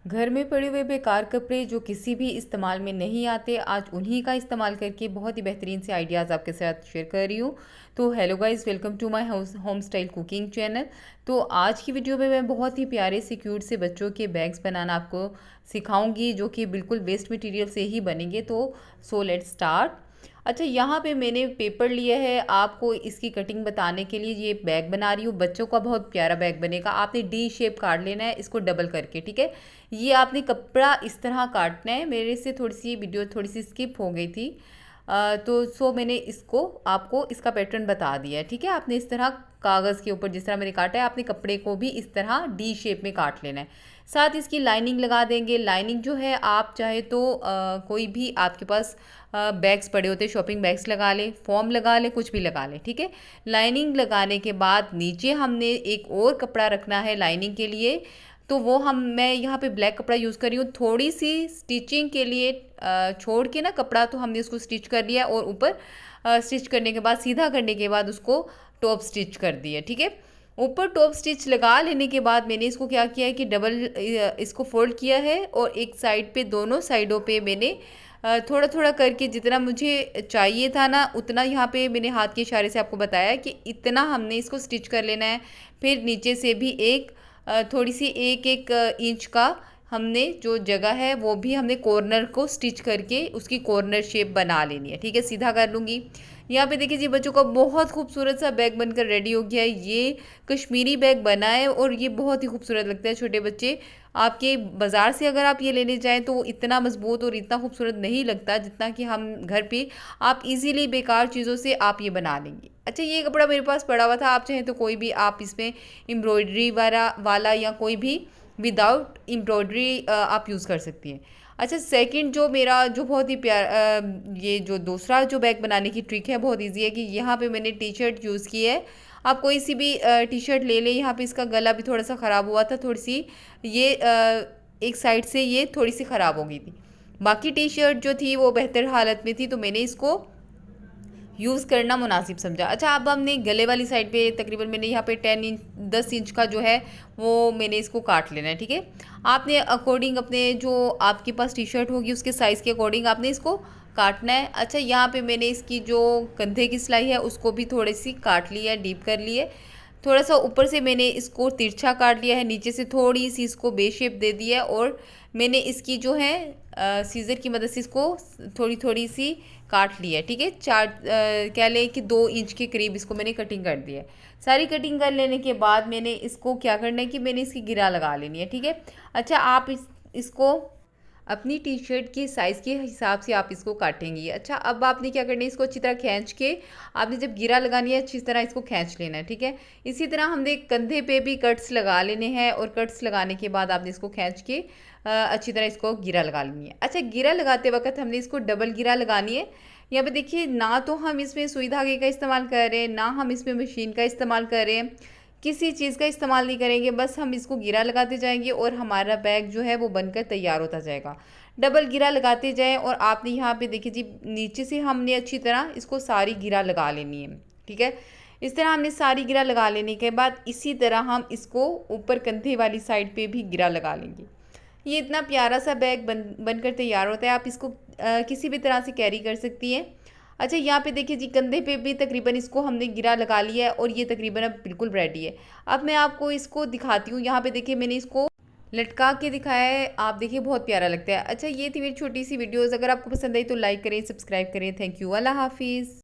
घर में पड़े हुए बेकार कपड़े जो किसी भी इस्तेमाल में नहीं आते, आज उन्हीं का इस्तेमाल करके बहुत ही बेहतरीन से आइडियाज़ आपके साथ शेयर कर रही हूँ। तो hello guys, welcome to my home style cooking channel. तो आज की वीडियो में मैं बहुत ही प्यारे से क्यूट से बच्चों के बैग्स बनाना आपको सिखाऊंगी, जो कि बिल्कुल वेस्ट मटेरियल से ही बनेंगे। तो सो लेट्स स्टार्ट। अच्छा, यहाँ पे मैंने पेपर लिया है आपको इसकी कटिंग बताने के लिए। ये बैग बना रही हूँ, बच्चों का बहुत प्यारा बैग बनेगा। आपने डी शेप काट लेना है इसको डबल करके, ठीक है। ये आपने कपड़ा इस तरह काटना है। मेरे से थोड़ी सी वीडियो थोड़ी सी स्किप हो गई थी, तो मैंने इसको आपको इसका पैटर्न बता दिया है, ठीक है। आपने इस तरह कागज़ के ऊपर जिस तरह मैंने काटा है, आपने कपड़े को भी इस तरह डी शेप में काट लेना है। साथ इसकी लाइनिंग लगा देंगे। लाइनिंग जो है आप चाहे तो कोई भी आपके पास बैग्स पड़े होते हैं, शॉपिंग बैग्स लगा लें, फॉर्म लगा लें, कुछ भी लगा लें, ठीक है। लाइनिंग लगाने के बाद नीचे हमने एक और कपड़ा रखना है लाइनिंग के लिए। तो वो मैं यहाँ पे ब्लैक कपड़ा यूज़ कर रही हूँ थोड़ी सी स्टिचिंग के लिए। छोड़ के ना कपड़ा, तो हमने उसको स्टिच कर लिया और ऊपर स्टिच करने के बाद, सीधा करने के बाद उसको टॉप स्टिच कर दिया, ठीक है। ऊपर टॉप स्टिच लगा लेने के बाद मैंने इसको क्या किया है कि डबल इसको फोल्ड किया है, और एक साइड पे, दोनों साइडों पे मैंने थोड़ा थोड़ा करके जितना मुझे चाहिए था ना उतना, यहाँ पे मैंने हाथ के इशारे से आपको बताया कि इतना हमने इसको स्टिच कर लेना है। फिर नीचे से भी एक थोड़ी सी एक एक इंच का हमने जो जगह है वो भी हमने कॉर्नर को स्टिच करके उसकी कॉर्नर शेप बना लेनी है, ठीक है। सीधा कर लूँगी। यहाँ पे देखिए जी, बच्चों का बहुत खूबसूरत सा बैग बनकर रेडी हो गया है। ये कश्मीरी बैग बना है और ये बहुत ही खूबसूरत लगता है। छोटे बच्चे आपके बाज़ार से अगर आप ये लेने जाएं तो इतना मजबूत और इतना खूबसूरत नहीं लगता जितना कि हम घर पे आप इजीली बेकार चीज़ों से आप ये बना लेंगे। अच्छा, ये कपड़ा मेरे पास पड़ा हुआ था, आप चाहें तो कोई भी आप इसमें एम्ब्रॉयडरी वाला या कोई भी विदाउट एम्ब्रॉयडरी आप यूज़ कर सकती हैं। अच्छा, सेकंड जो मेरा जो बहुत ही ये जो दूसरा जो बैग बनाने की ट्रिक है बहुत इजी है कि यहाँ पे मैंने टी शर्ट यूज़ की है। आप कोई सी भी टी शर्ट ले लें। यहाँ पे इसका गला भी थोड़ा सा ख़राब हुआ था, थोड़ी सी ये एक साइड से ये थोड़ी सी ख़राब हो गई थी। बाकी टी शर्ट जो थी वो बेहतर हालत में थी, तो मैंने इसको यूज़ करना मुनासिब समझा। अच्छा, अब हमने गले वाली साइड पे तकरीबन मैंने यहाँ पे 10 इंच का जो है वो मैंने इसको काट लेना है, ठीक है। आपने अकॉर्डिंग अपने जो आपके पास टी शर्ट होगी उसके साइज़ के अकॉर्डिंग आपने इसको काटना है। अच्छा, यहाँ पे मैंने इसकी जो कंधे की सिलाई है उसको भी थोड़ी सी काट ली है, डीप कर ली है। थोड़ा सा ऊपर से मैंने इसको तिरछा काट लिया है, नीचे से थोड़ी सी इसको बे शेप दे दी है, और मैंने इसकी जो है सीज़र की मदद से इसको थोड़ी थोड़ी सी काट लिया है, ठीक है। कह लें कि 2 इंच के करीब इसको मैंने कटिंग कर दी है। सारी कटिंग कर लेने के बाद मैंने इसको क्या करना है कि मैंने इसकी गिरा लगा लेनी है, ठीक है। अच्छा, आप इसको अपनी टी शर्ट के साइज़ के हिसाब से आप इसको काटेंगी। अच्छा, अब आपने क्या करना है, इसको अच्छी तरह खींच के आपने जब गिरा लगानी है अच्छी तरह इसको खींच लेना है, ठीक है। इसी तरह हमने कंधे पे भी कट्स लगा लेने हैं, और कट्स लगाने के बाद आपने इसको खींच के अच्छी तरह इसको गिरा लगा लेनी है। अच्छा, गिरा लगाते वक्त हमने इसको डबल गिरा लगानी है। यहाँ पे देखिए, ना तो हम इसमें सुई धागे का इस्तेमाल कर रहे हैं, ना हम इसमें मशीन का इस्तेमाल कर रहे हैं, किसी चीज़ का इस्तेमाल नहीं करेंगे। बस हम इसको गिरा लगाते जाएंगे और हमारा बैग जो है वो बनकर तैयार होता जाएगा। डबल गिरा लगाते जाएं, और आपने यहाँ पे देखिए जी, नीचे से हमने अच्छी तरह इसको सारी गिरा लगा लेनी है, ठीक है। इस तरह हमने सारी गिरा लगा लेने के बाद इसी तरह हम इसको ऊपर कंधे वाली साइड पे भी गिरा लगा लेंगे। ये इतना प्यारा सा बैग बनकर तैयार होता है। आप इसको किसी भी तरह से कैरी कर सकती हैं। अच्छा, यहाँ पे देखिए जी, कंधे पे भी तकरीबन इसको हमने गिरा लगा लिया है, और ये तकरीबन अब बिल्कुल रेडी है। अब मैं आपको इसको दिखाती हूँ। यहाँ पे देखिए, मैंने इसको लटका के दिखाया है, आप देखिए बहुत प्यारा लगता है। अच्छा, ये थी मेरी छोटी सी वीडियोज़। अगर आपको पसंद आई तो लाइक करें, सब्सक्राइब करें। थैंक यू, अल्लाह हाफिज़।